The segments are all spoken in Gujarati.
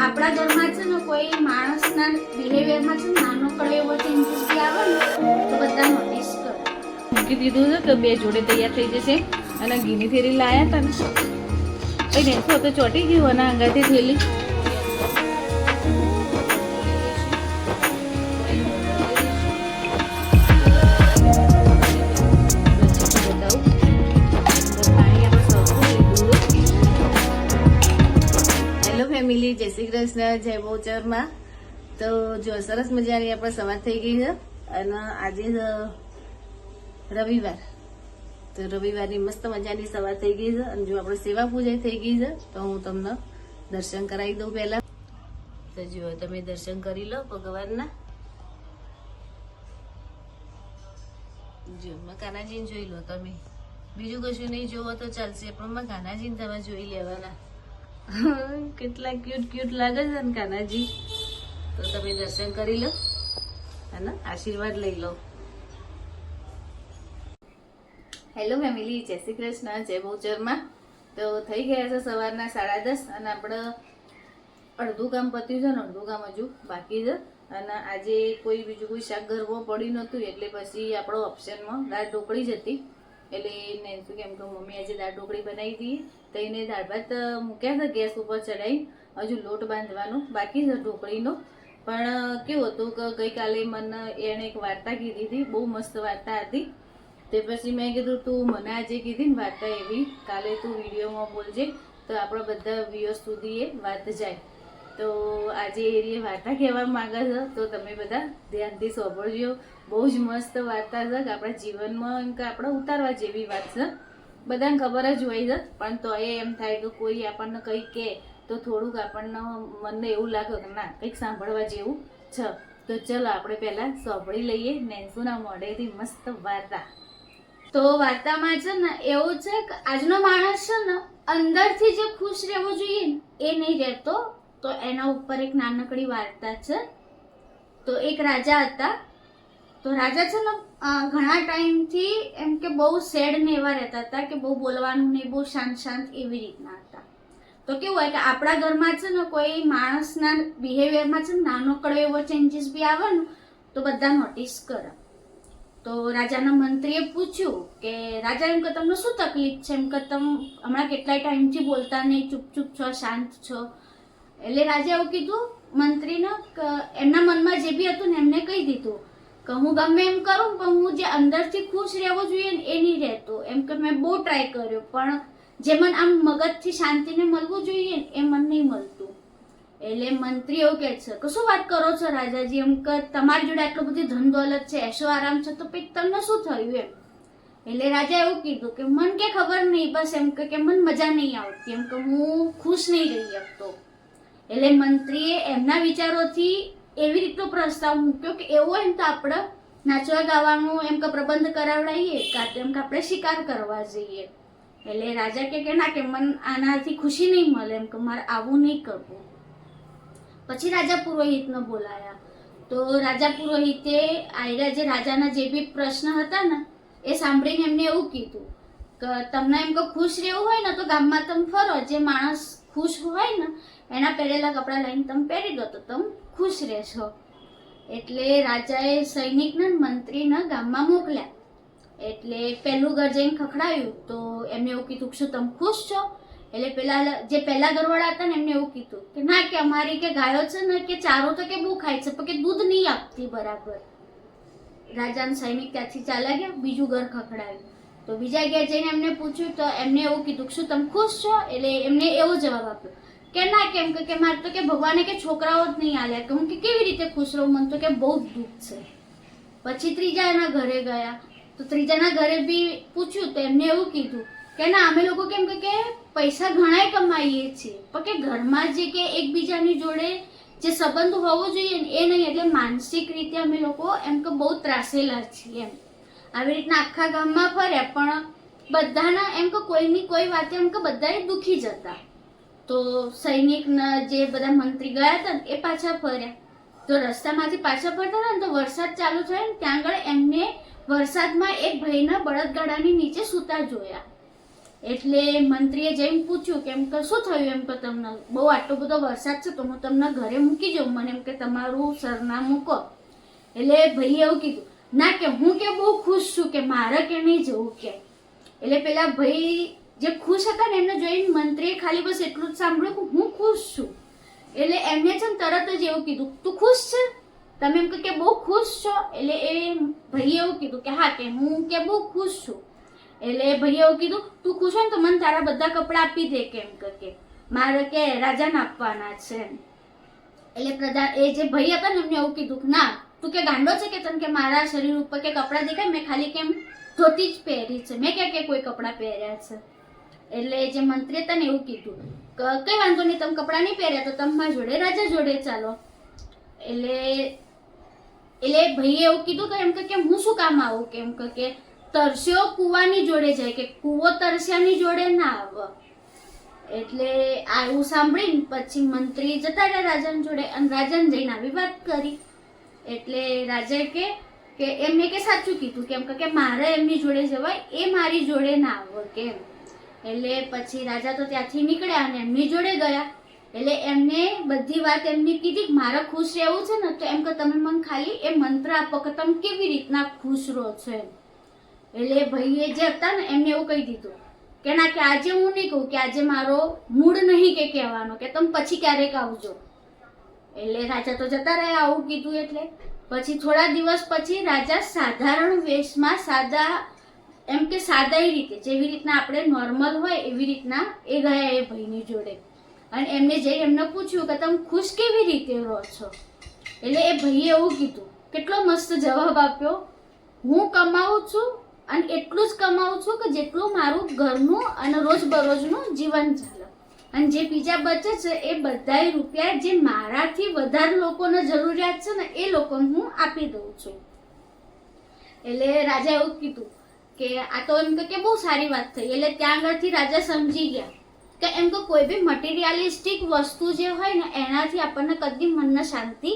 આપણા ઘરમાં છે ને કોઈ માણસના બિહેવિયરમાં છે નાનો કડો એવો ચેન્જીસ બી આવે ને તો બધા નોટિસ કરે. મૂકી દીધું છે કે બે જોડે તૈયાર થઈ જશે અને ઘીની થેલી લાયા હતા ને કઈ નેસો તો ચોટી ગયું અને આંગાથી થેલી ફેમિલી જય શ્રી કૃષ્ણ, જય બહુચરમાં. તો જો સરસ મજાની આપણે સવાર થઈ ગઈ છે અને આજે રવિવાર, તો રવિવારની મસ્ત મજાની સવાર થઈ ગઈ છે અને જો આપણે સેવા પૂજા થઈ ગઈ છે તો હું તમને દર્શન કરાવી દઉં પહેલા. તો જો તમે દર્શન કરી લો ભગવાનના. જો કાનાજીને જોઈ લો તમે, બીજું કશું નહીં જોવો તો ચાલશે પણ કાનાજીને તમે જોઈ લેવાના. કેટલા ક્યુટ ક્યુટ લાગે છે ને કાનાજી. તો તમે દર્શન કરી લો અને આશીર્વાદ લઈ લો. હેલો ફેમિલી, જય શ્રી કૃષ્ણ, જય બહુચરમાં. તો થઈ ગયા છે સવારના 10:30 અને આપણે અડધું કામ પત્યું છે ને અડધું કામ હજુ બાકી છે. અને આજે કોઈ બીજું કોઈ શાક ઘરમાં પડ્યું નહોતું એટલે પછી આપણો ઓપ્શનમાં દાળ ઢોકળી જ હતી. એટલે નેન્સુ કેમ કે મમ્મી આજે દાળ ઢોકળી બનાવી હતી તો એને દાળ ભાત મૂક્યા હતા ગેસ ઉપર ચડાવી. હજુ લોટ બાંધવાનો બાકી છે ઢોકળીનો. પણ કેવું હતું કે ગઈકાલે મને એણે એક વાર્તા કીધી હતી, બહુ મસ્ત વાર્તા હતી. તે પછી મેં કીધું તું મને આજે કીધી ને વાર્તા એવી, કાલે તું વિડીયોમાં બોલજે તો આપણા બધા વ્યુઅર્સ સુધી એ વાત જાય. તો આજે એ વાર્તા કહેવા માંગે છે તો તમે બધા ધ્યાનથી સાંભળજો. બહુ જ મસ્ત વાર્તા છે કે આપણા જીવનમાં એમ કે આપણે ઉતારવા જેવી વાત છે. બધાને ખબર જ હોય છે પણ તો એમ થાય કે કોઈ આપણને કંઈ કહે તો થોડુંક આપણને મનને એવું લાગે કે ના કંઈક સાંભળવા જેવું છે. તો ચલો આપણે પહેલાં સાંભળી લઈએ નેન્સુના મોઢેથી મસ્ત વાર્તા. તો વાર્તામાં છે ને એવું છે કે આજનો માણસ છે ને અંદરથી જે ખુશ રહેવો જોઈએ ને એ નહીં રહેતો. તો એના ઉપર એક નાનકડી વાર્તા છે. તો એક રાજા હતા. તો રાજા છે ને ઘણા ટાઈમથી એમ કે બહુ સેડ ને એવા રહેતા હતા કે બહુ બોલવાનું નહીં, બહુ શાંત શાંત એવી રીતના હતા. તો કેવું હોય કે આપણા ઘરમાં છે ને કોઈ માણસના બિહેવિયરમાં છે ને નાનો કડો એવો ચેન્જીસ બી આવે ને તો બધા નોટિસ કરે. તો રાજાના મંત્રીએ પૂછ્યું કે રાજા એમ કે તમને શું તકલીફ છે, એમ કે તમે હમણાં કેટલાય ટાઈમથી બોલતા નહીં, ચૂપ છો, શાંત છો. એટલે રાજા એવું કીધું મંત્રીને કે એમના મનમાં જે બી હતું ને એમને કહી દીધું કે હું ગમે એમ કરું પણ હું જે અંદરથી ખુશ રહેવું જોઈએ ને એ નહીં રહેતું. એમ કે મેં બહુ ટ્રાય કર્યો પણ જે મને આમ મગજથી શાંતિને મળવું જોઈએ ને એ મને નહીં મળતું. એટલે મંત્રી એવું કહે છે કે શું વાત કરો છો રાજાજી, એમ કે તમારી જોડે આટલું બધી ધન દોલત છે, એશો આરામ છે, તો પછી તમને શું થયું એમ. એટલે રાજા એવું કીધું કે મને કે ખબર નહીં, બસ એમ કે મને મજા નહીં આવતી, એમ કે હું ખુશ નહીં રહી શકતો. એટલે મંત્રીએ એમના વિચારોથી એવી રીતનો પ્રસ્તાવ મૂક્યો કે એવું હોય ને તો આપણે નાચવા ગાવાનું એમ કે પ્રબંધ કરાવડાવીએ કાં તો એમ કે આપણે શિકાર કરવા જઈએ. એટલે રાજા કે ના કે મને આનાથી ખુશી નહીં મળે, એમ કે મારે આવું નહીં કરવું. પછી રાજા પુરોહિતને બોલાયા. તો રાજા પુરોહિતે આયરા જે રાજાના જે બી પ્રશ્ન હતા ને એ સાંભળીને એમને એવું કીધું કે તમને એમ કે ખુશ રહેવું હોય ને તો ગામમાં તમે ફરો, જે માણસ ખુશ હોય ને એના પહેરેલા કપડાં લઈને તમે પહેરી દો તો તમે ખુશ રહેશો. એટલે રાજાએ સૈનિકને મંત્રીને ગામમાં મોકલ્યા. એટલે પહેલું ઘર જઈને ખખડાયું તો એમને એવું કીધું કે શું તમે ખુશ છો. એટલે જે પહેલા ઘરવાળા હતા ને એમને એવું કીધું કે ના કે અમારી કે ગાયો છે ને કે ચારો તો કે બહુ ખાય છે પણ કે દૂધ નહીં આપતી બરાબર. રાજાના સૈનિક ત્યાંથી ચાલ્યા ગયા, બીજું ઘર ખખડાયું. તો બીજા ઘેર જઈને એમને પૂછ્યું તો એમને એવું કીધું કે શું તમે ખુશ છો. એટલે એમને એવો જવાબ આપ્યો કે ના કેમ કે મારે તો કે ભગવાને કે છોકરાઓ જ નહીં આલ્યા, કે હું કે કેવી રીતે ખુશ રહું, મને તો કે બહુ જ દુઃખ છે. પછી ત્રીજાના ઘરે ગયા તો ત્રીજાના ઘરે બી પૂછ્યું તો એમને એવું કીધું કે ના અમે લોકો કેમ કે પૈસા ઘણાય કમાઈએ છીએ પણ કે ઘરમાં જે કે એકબીજાની જોડે જે સંબંધ હોવો જોઈએ ને એ નહીં. એટલે માનસિક રીતે અમે લોકો એમ કે બહુ ત્રાસેલા છીએ એમ. આવી રીતના આખા ગામમાં ફર્યા પણ બધાના એમ કે કોઈની કોઈ વાતે એમ કે બધા દુખી જતા. તો સૈનિકના જે બધા મંત્રી ગયા હતા ને એ પાછા ફર્યા. તો રસ્તામાંથી પાછા ફરતા હતા ને તો વરસાદ ચાલુ થયો ને ત્યાં આગળ એમને વરસાદમાં એક ભાઈના બળદગાડાની નીચે સૂતા જોયા. એટલે મંત્રીએ જઈને પૂછ્યું કે એમ કે શું થયું એમ કે તમને બહુ આટલો બધો વરસાદ છે તો હું તમને ઘરે મૂકી જાઉં, મને એમ કે તમારું સરનામું કહો. એટલે ભાઈએ એવું કીધું ના કે હું કે બહુ ખુશ છું કે મારે કે નહીં જવું કે. એટલે પેલા ભાઈ જે ખુશ હતા ને એમને જોઈને મંત્રીએ ખાલી બસ એટલું જ સાંભળ્યું કે હું ખુશ છું. એટલે એમને છે ને તરત જ એવું કીધું તું ખુશ છે, તમે એમ કે બહુ ખુશ છો. એટલે એ ભાઈએ એવું કીધું કે હા કે હું કે બહુ ખુશ છું. એટલે ભાઈએ એવું કીધું તું ખુશ હોય ને તો મને તારા બધા કપડાં આપી દે કેમ કે મારે કે રાજાને આપવાના છે. એટલે પ્રધાન એ જે ભાઈ હતા ને એમને એવું કીધું કે ના તું કે ગાંડો છે કે તને કે મારા શરીર ઉપર કે કપડાં દેખાય, મેં ખાલી કેમ ધોતી જ પહેરી છે, મેં કે કોઈ કપડાં પહેર્યા છે. એટલે જે મંત્રી હતા ને એવું કીધું કે કઈ વાંધો નહીં, તમે કપડાં નહીં પહેર્યા તો તમે મારા જોડે રાજા જોડે ચાલો. એટલે ભાઈએ એવું કીધું કે એમ કે હું શું કામ આવું કેમ કે તરસ્યો કુવાની જોડે જાય કે કુવો તરસ્યાની જોડે ના આવે. એટલે આવું સાંભળીને પછી મંત્રી જતા રહ્યા રાજાની જોડે અને રાજાને જઈને આવી વાત કરી. એટલે રાજાએ કે એમને કે સાચું કીધું કેમ કે મારે એમની જોડે જવાય, એ મારી જોડે ના આવે કેમ. એટલે પછી રાજા તો ત્યાંથી નીકળ્યા અને એમની જોડે ગયા. એટલે એમને બધી વાત એમની કીધી કે મારે ખુશ રહેવું છે ને તો એમ કે તમે મને ખાલી એ મંત્ર આપો કે તમે કેવી રીતના ખુશ રહો છો એમ. એટલે ભાઈએ જે હતા ને એમને એવું કહી દીધું કે ના કે આજે હું નહીં કહું કે આજે મારો મૂડ નહીં કે કહેવાનો, કે તમે પછી ક્યારેક આવજો. એટલે રાજા તો જતા રહ્યા આવું કીધું. એટલે પછી થોડા દિવસ પછી રાજા સાધારણ વેશમાં સાદા એમ કે સાદાઈ રીતે જેવી રીતના આપણે નોર્મલ હોય એવી રીતના એ ગયા એ ભાઈની જોડે અને એમને જઈ એમને પૂછ્યું કે તમે ખુશ કેવી રીતે રહો છો. એટલે એ ભાઈએ એવું કીધું, કેટલો મસ્ત જવાબ આપ્યો, હું કમાઉં છું અને એટલું જ કમાઉં છું કે જેટલું મારું ઘરનું અને રોજબરોજનું જીવન ચાલે, અને જે બીજા બચે છે એ બધાય રૂપિયા જે મારાથી વધારે લોકોને જરૂરિયાત છે ને એ લોકોને હું આપી દઉં છું. એટલે રાજા એવું કીધું કે આ તો એમ કે બહુ સારી વાત થઈ. એટલે ત્યાં આગળથી રાજા સમજી ગયા કે એમ કે કોઈ બી મટીરિયાલિસ્ટિક વસ્તુ જે હોય ને એનાથી આપણને કદી મનને શાંતિ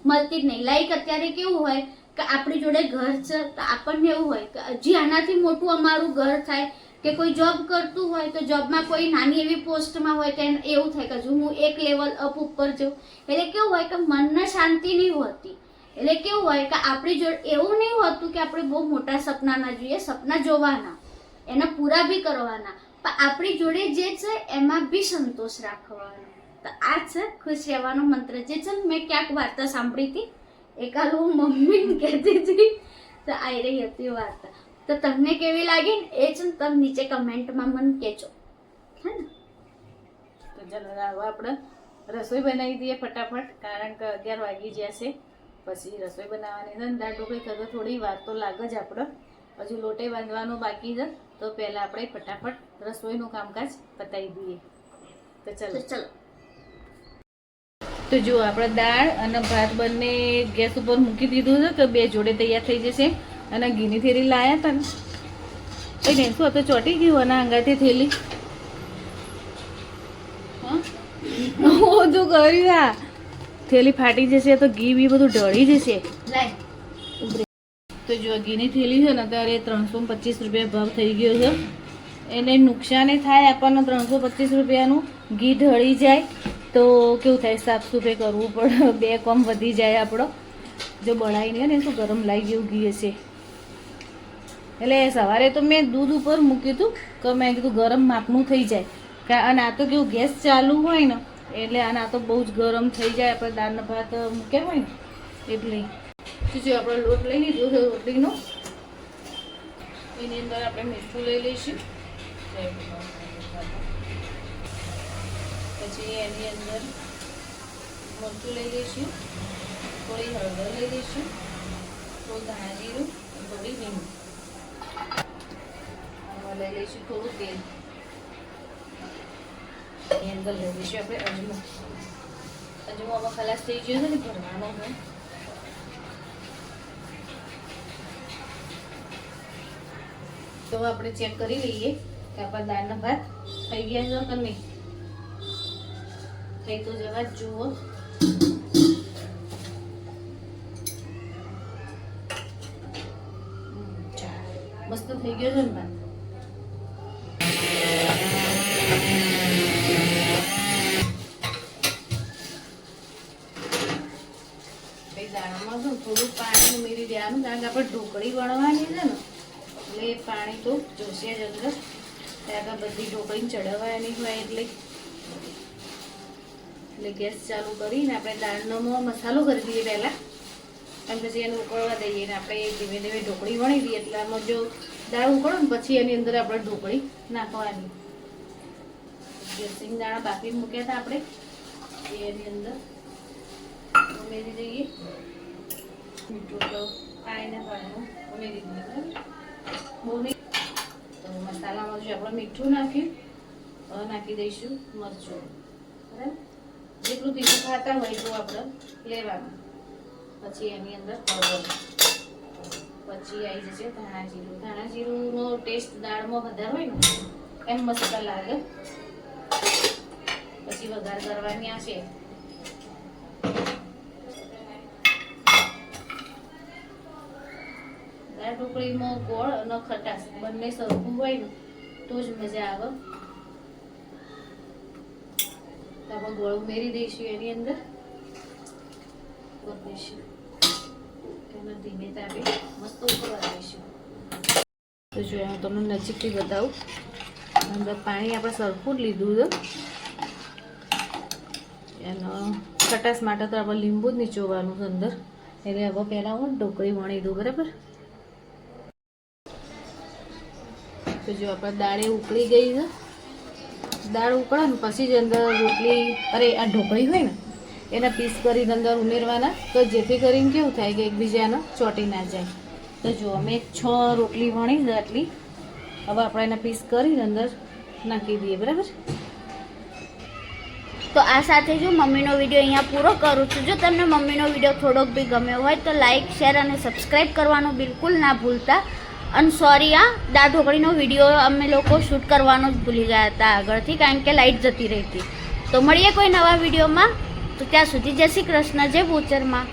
મળતી જ નહીં. લાઈક અત્યારે કેવું હોય કે આપણી જોડે ઘર છે તો આપણને એવું હોય કે હજી આનાથી મોટું અમારું ઘર થાય, કે કોઈ જોબ કરતું હોય તો જોબમાં કોઈ નાની એવી પોસ્ટમાં હોય તો એવું થાય કે હજુ હું એક લેવલ અપ ઉપર જાઉં. એટલે કેવું હોય કે મનને શાંતિ નહીં હોતી. એટલે કેવું હોય કે આપણી જોડે એવું નહીં હોતું કે આપણે બહુ મોટા સપના ના જોઈએ, સપના જોવાના, એને પૂરા બી કરવાના, પણ આપણી જોડે જે છે એમાં બી સંતોષ રાખવાનો. તો આ છે ખુશ રહેવાનો મંત્ર. જે છે ને મેં ક્યાંક વાર્તા સાંભળી હતી, એકાદ હું મમ્મીને કહેતી હતી તો આવી રહી હતી વાર્તા. તો તમને કેવી લાગી ને એ છે ને તમે નીચે કમેન્ટમાં મને કહેજો, હે ને. તો ચાલો હવે આપણે રસોઈ બનાવી દઈએ ફટાફટ, કારણ કે 11 વાગી ગયા છે. પછી રસોઈ બનાવવાની છે, દાળ ઢોકળી થતો થોડી વાર તો લાગે જ આપણે, હજુ લોટે બાંધવાનું બાકી છે. તો પહેલાં આપણે ફટાફટ રસોઈનું કામકાજ પતાવી દઈએ. તો ચાલો. તો જો આપણે દાળ અને ભાત બંને ગેસ ઉપર મૂકી દીધું છે કે બે જોડે તૈયાર થઈ જશે. અને ઘીની થેલી લાયા હતા ને એ ને શું હતું, ચોટી ગયું અને અંગાથી થેલી બધું કર્યું. આ થેલી ફાટી જશે તો ઘી બી બધું ઢળી જશે. તો જો ઘીની થેલી છે ને અત્યારે 325 રૂપિયા ભાવ થઈ ગયો છે. એને નુકસાને થાય આપણને 325 રૂપિયાનું. ઘી ઢળી જાય તો કેવું થાય, સાફ સફાઈ કરવું પડે, 2 કોમ વધી જાય આપણો. જો બળાઈ નહીં ને શું ગરમ લાગી જેવું ઘી હશે. એટલે સવારે તો મેં દૂધ ઉપર મૂક્યું હતું કે મેં કીધું ગરમ માપનું થઈ જાય. અને આ તો કેવું ગેસ ચાલુ હોય ને એટલે આના તો બહુ જ ગરમ થઈ જાય. આપણે દાળના ભાત મૂક્યા હોય ને એટલે જો આપણે લોટ લઈ લીધો છે રોટલીનો. એની અંદર આપણે મીઠું લઈ લઈશું, પછી એની અંદર મરચું લઈ લઈશું, થોડી હળદર લઈ લઈશું, થોડું ધાણા જીરું, થોડી હિંગ. આમાં લઈ લઈશું થોડું તેલ. એની અંદર લઈ લઈશું આપણે અજમો. અજમો આમાં ખલાસ થઈ ગયો છે ને ભરવાનો હોય. તો આપણે ચેક કરી લઈએ કે આપણા દાળના ભાત થઈ ગયા છે કે નહીં. થઈ તો જવા જ જુઓ. મસ્ત થઈ ગયો છે ને ભાત. દાળમાં છે ને થોડું પાણી ઉમેરી દેવાનું, કારણ કે આપણે ઢોકળી વણવાની છે ને એટલે પાણી તો જોશે જ અંદર. ત્યાં આગળ બધી ઢોકળી ચડાવવાની હોય એટલે ગેસ ચાલુ કરીને આપણે દાળનો મસાલો કરી દઈએ પહેલાં, અને પછી એને ઉકળવા દઈએ ને આપણે ધીમે ધીમે ઢોકળી વણી દઈએ. એટલે આમાં જો દાળ ઉકળે ને પછી એની અંદર આપણે ઢોકળી નાખવાની. જે સિંગદાણા બાફી મૂક્યા હતા આપણે એની અંદર ઉમેરી દઈએ. મીઠું તો પાણીના પાણીમાં ઉમેરી દઈએ, બરાબર. બહુ નહીં. તો મસાલામાં જો આપણે મીઠું નાખ્યું, હવે નાખી દઈશું મરચું, બરાબર. જેટલું તીખું ખાતા હોય એટલું આપણે લેવાનું. પછી એની અંદર હળદર, પછી આવી જશે ધાણા જીરું. ધાણા જીરુંનો ટેસ્ટ દાળમાં વધારે હોય ને એમ મસ્ત લાગે. પછી વઘાર કરવાની આવશે. દાળ ઢોકળીમાં ગોળ અને ખટાશ બંને સરખું હોય ને તો જ મજા આવે. તો આપણે ગોળ ઉમેરી દઈશું એની અંદર, ધીમે તાપે મસ્ત ઉકળવા દઈશું. તો જો હું તમને નજીકથી બતાવું. અંદર પાણી આપણે સરખું જ લીધું છે. એનો ખટાશ માટે તો આપણે લીંબુ જ નીચોવાનું છે અંદર. એટલે હવે પહેલાં હું ઢોકળી વણી દઉં, બરાબર. તો જો આપણે દાળે ઉકળી ગઈ છે. દાળ ઉકળે ને પછી જ અંદર રોટલી આ ઢોકળી હોય ને એના પીસ કરીને અંદર ઉમેરવાના, તો જેથી કરીને કેવું થાય કે એકબીજાને ચોંટી ના જાય. તો જો અમે 6 રોટલી વણી છે આટલી. હવે આપણે એના પીસ કરીને અંદર નાખી દઈએ, બરાબર. તો આ સાથે જો મમ્મીનો વિડીયો અહીંયા પૂરો કરું છું. જો તમને મમ્મીનો વિડીયો થોડોક બી ગમ્યો હોય તો લાઇક, શેર અને સબસ્ક્રાઈબ કરવાનું બિલકુલ ના ભૂલતા. અને સોરી, આ દાળ ઢોકળીનો વિડીયો અમે લોકો શૂટ કરવાનો જ ભૂલી ગયા હતા આગળથી, કારણ કે લાઇટ જતી રહી હતી. તો મળીએ કોઈ નવા વિડીયોમાં. તો ત્યાં સુધી જય શ્રી કૃષ્ણ, જય ભૂચરમાં.